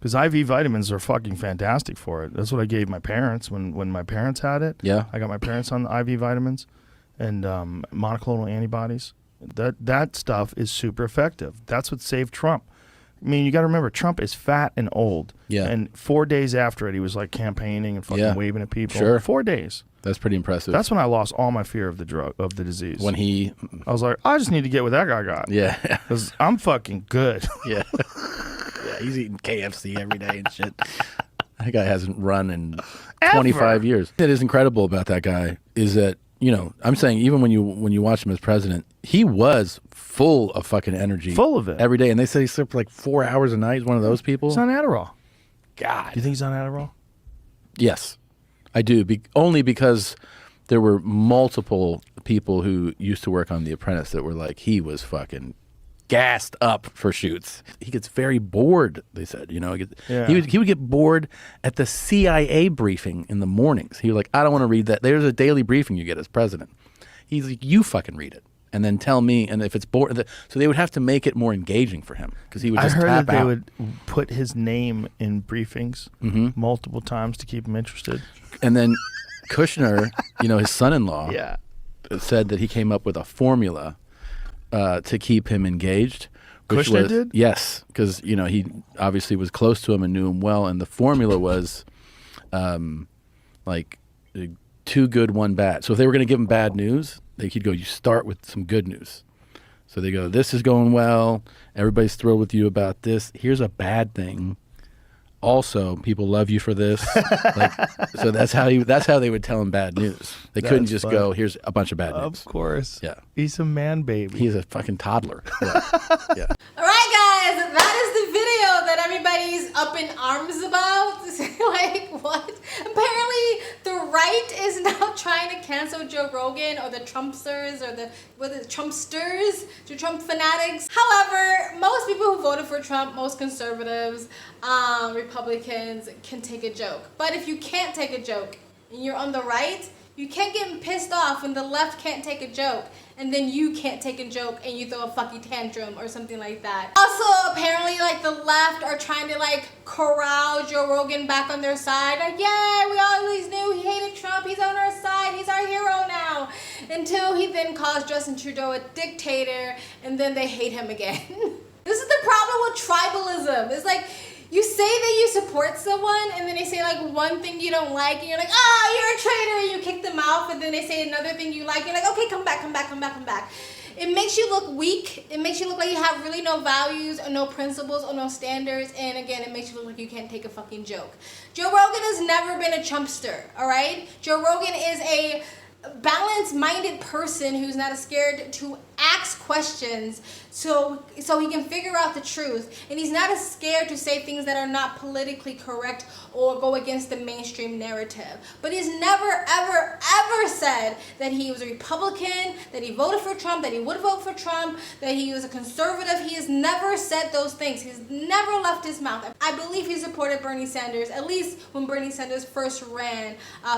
Because IV vitamins are fucking fantastic for it. That's what I gave my parents when my parents had it. Yeah. I got my parents on the IV vitamins and monoclonal antibodies. That stuff is super effective. That's what saved Trump. I mean, you got to remember, Trump is fat and old. Yeah. And 4 days after it, he was like campaigning and fucking waving at people. Sure. 4 days. That's pretty impressive. That's when I lost all my fear of the disease. When I was like, I just need to get what that guy got. Yeah. Because I'm fucking good. Yeah. Yeah, he's eating KFC every day and shit. That guy hasn't run in 25 years. What is incredible about that guy is that, I'm saying even when you watch him as president, he was full of fucking energy. Full of it. Every day. And they say he slept for like 4 hours a night. He's one of those people. He's on Adderall. God. Do you think he's on Adderall? Yes, I do. Only because there were multiple people who used to work on The Apprentice that were like, he was fucking gassed up for shoots. He gets very bored, they said. He would get bored at the CIA briefing in the mornings. He was like, I don't want to read that. There's a daily briefing you get as president. He's like, you fucking read it. And then tell me, and if it's bored, so they would have to make it more engaging for him because he would just tap out. I heard that they would put his name in briefings multiple times to keep him interested. And then Kushner, his son-in-law, yeah, said that he came up with a formula to keep him engaged. Kushner did? Yes, because he obviously was close to him and knew him well, and the formula was like 2 good, 1 bad. So if they were going to give him bad news, he'd go, you start with some good news. So they go, this is going well. Everybody's thrilled with you about this. Here's a bad thing. Also, people love you for this. So that's how they would tell him bad news. They couldn't just go, here's a bunch of bad news. Of course. Yeah. He's a man baby. He's a fucking toddler. Yeah. Yeah. All right, guys, that is the video that everybody's up in arms about. Like, what? Apparently, the right is now trying to cancel Joe Rogan or the Trumpsters or the Trumpsters, the Trump fanatics. However, most people who voted for Trump, most conservatives, Republicans can take a joke. But if you can't take a joke and you're on the right, you can't get pissed off when the left can't take a joke and then you can't take a joke and you throw a fucking tantrum or something like that. Also, apparently, like, the left are trying to, like, corral Joe Rogan back on their side. Like, yeah, we always knew he hated Trump. He's on our side. He's our hero now. Until he then calls Justin Trudeau a dictator and then they hate him again. This is the problem with tribalism. It's like, you say that you support someone, and then they say, like, one thing you don't like, and you're like, oh, you're a traitor, and you kick them out, and then they say another thing you like, and you're like, okay, come back. It makes you look weak. It makes you look like you have really no values or no principles or no standards, and again, it makes you look like you can't take a fucking joke. Joe Rogan has never been a Trumpster, all right? Joe Rogan is a balanced-minded person who's not scared to ask questions so he can figure out the truth, and he's not as scared to say things that are not politically correct or go against the mainstream narrative. But he's never, ever, ever said that he was a Republican, that he voted for Trump, that he would vote for Trump, that he was a conservative. He has never said those things. He's never left his mouth. I believe he supported Bernie Sanders, at least when Bernie Sanders first ran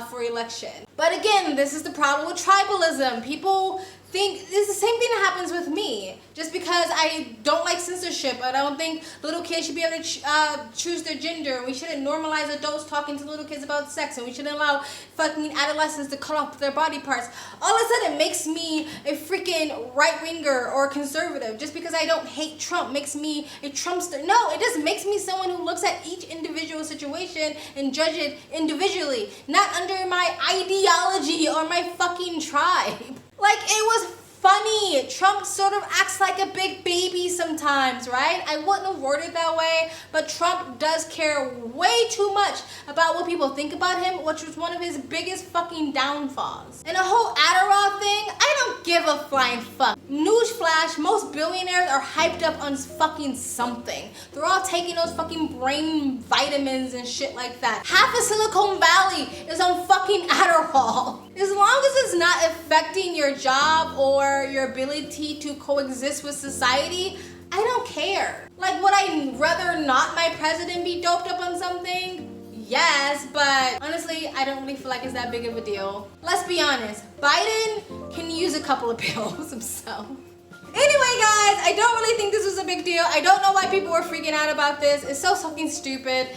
for election. But again, this is the problem with tribalism. People think it's the same thing that happens with me. Just because I don't like censorship, I don't think little kids should be able to choose their gender. We shouldn't normalize adults talking to little kids about sex, and we shouldn't allow fucking adolescents to cut off their body parts. All of a sudden, it makes me a freaking right-winger or conservative. Just because I don't hate Trump makes me a Trumpster. No, it just makes me someone who looks at each individual situation and judge it individually, not under my ideology or my fucking tribe. Like, it was funny. Trump sort of acts like a big baby sometimes, right? I wouldn't have worded it that way, but Trump does care way too much about what people think about him, which was one of his biggest fucking downfalls. And the whole Adderall thing, I don't give a flying fuck. Newsflash, most billionaires are hyped up on fucking something. They're all taking those fucking brain vitamins and shit like that. Half of Silicon Valley is on fucking Adderall. As long as it's not affecting your job or your ability to coexist with society, I don't care. Like, would I rather not my president be doped up on something? Yes, but honestly, I don't really feel like it's that big of a deal. Let's be honest, Biden can use a couple of pills himself. Anyway, guys, I don't really think this was a big deal. I don't know why people were freaking out about this. It's so fucking stupid.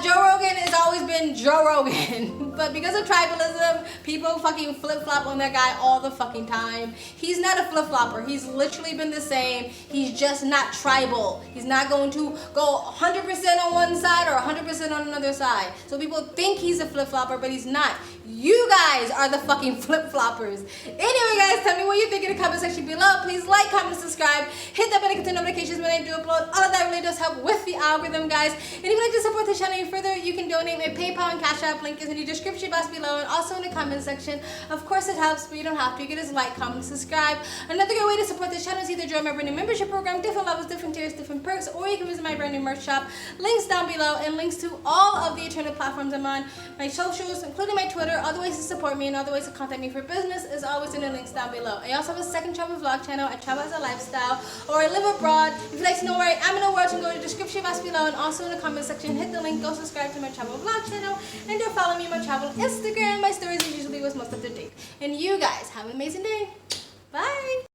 Joe Rogan has always been Joe Rogan. But because of tribalism, people fucking flip-flop on that guy all the fucking time. He's not a flip-flopper. He's literally been the same. He's just not tribal. He's not going to go 100% on one side or 100% on another side. So people think he's a flip-flopper, but he's not. You guys are the fucking flip-floppers. Anyway, guys, tell me what you think in the comment section below. Please like, comment, subscribe. Hit that bell to get the notifications when I do upload. All of that really does help with the algorithm, guys. And if you'd like to support the channel any further, you can donate. My PayPal and Cash App link is in the description box below and also in the comment section. Of course, it helps, but you don't have to. You can just like, comment, subscribe. Another good way to support this channel is either join my brand new membership program, different levels, different tiers, different perks, or you can visit my brand new merch shop. Links down below and links to all of the alternate platforms I'm on. My socials, including my Twitter, other ways to support me and other ways to contact me for business is always in the links down below. I also have a second travel vlog channel. I travel as a lifestyle or I live abroad. If you'd like to know where I am in the world, you can go to the description box below and also in the comment section. Hit the link, go subscribe to my travel vlog channel, and do follow me on my travel Instagram. My stories are usually what's most up to date. And you guys have an amazing day. Bye.